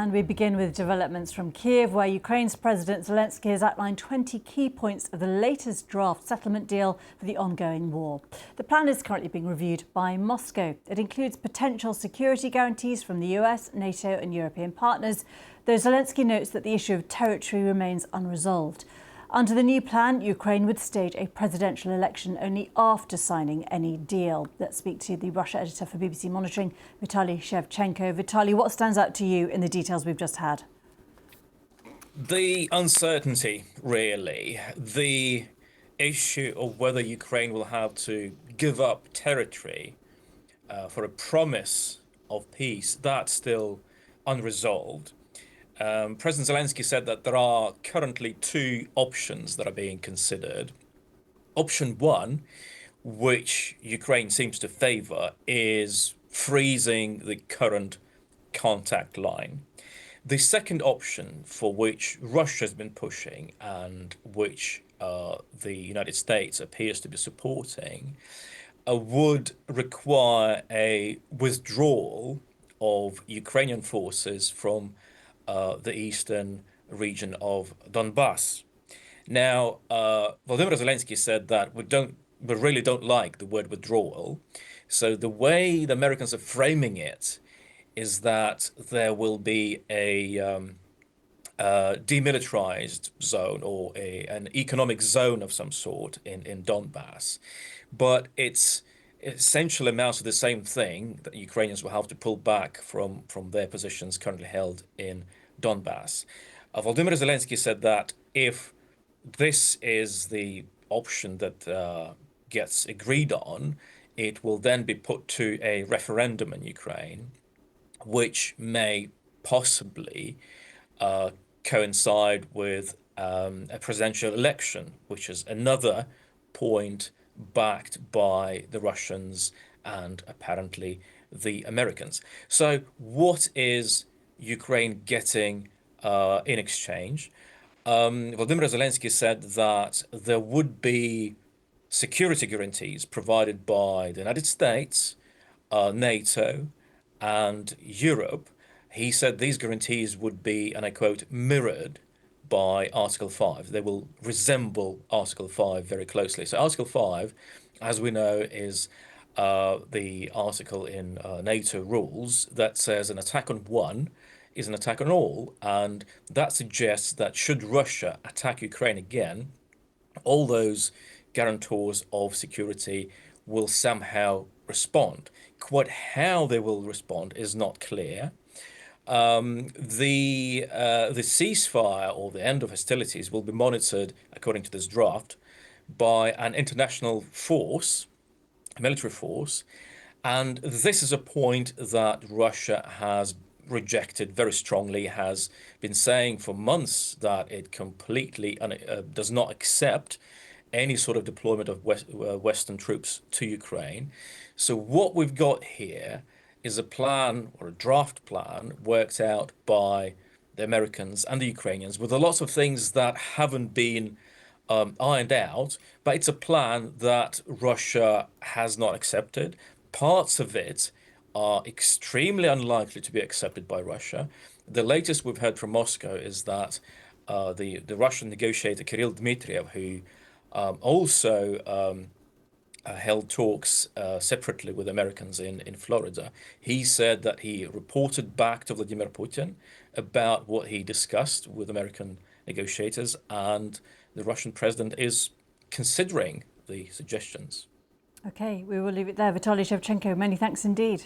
And we begin with developments from Kiev, where Ukraine's President Zelensky has outlined 20 key points of the latest draft settlement deal for the ongoing war. The plan is currently being reviewed by Moscow. It includes potential security guarantees from the US, NATO and European partners, though Zelensky notes that the issue of territory remains unresolved. Under the new plan, Ukraine would stage a presidential election only after signing any deal. Let's speak to the Russia editor for BBC Monitoring, Vitaly Shevchenko. Vitaly, what stands out to you in the details we've just had? The uncertainty, really. The issue of whether Ukraine will have to give up territory for a promise of peace, that's still unresolved. President Zelensky said that there are currently two options that are being considered. Option one, which Ukraine seems to favor, is freezing the current contact line. The second option, for which Russia has been pushing and which the United States appears to be supporting, would require a withdrawal of Ukrainian forces from the eastern region of Donbass. Now, Volodymyr Zelensky said that we really don't like the word withdrawal. So the way the Americans are framing it is that there will be a demilitarized zone or an economic zone of some sort in Donbass. But it's essentially amounts to the same thing, that Ukrainians will have to pull back from their positions currently held in Donbass. Volodymyr Zelensky said that if this is the option that gets agreed on, it will then be put to a referendum in Ukraine, which may possibly coincide with a presidential election, which is another point backed by the Russians and apparently the Americans. So what is Ukraine getting in exchange? Volodymyr Zelensky said that there would be security guarantees provided by the United States, NATO, and Europe. He said these guarantees would be, and I quote, mirrored by Article 5. They will resemble Article 5 very closely. So Article 5, as we know, is the article in NATO rules that says an attack on one is an attack on all. And that suggests that should Russia attack Ukraine again, all those guarantors of security will somehow respond. Quite how they will respond is not clear. The ceasefire or the end of hostilities will be monitored, according to this draft, by an international force, a military force, and this is a point that Russia has rejected very strongly, has been saying for months that it completely does not accept any sort of deployment of Western troops to Ukraine. So what we've got here is a plan, or a draft plan, worked out by the Americans and the Ukrainians with a lot of things that haven't been ironed out, but it's a plan that Russia has not accepted. Parts of it are extremely unlikely to be accepted by Russia. The latest we've heard from Moscow is that the Russian negotiator Kirill Dmitriev, who also held talks separately with Americans in Florida, he said that he reported back to Vladimir Putin about what he discussed with American negotiators, and the Russian president is considering the suggestions. OK, we will leave it there. Vitaly Shevchenko, many thanks indeed.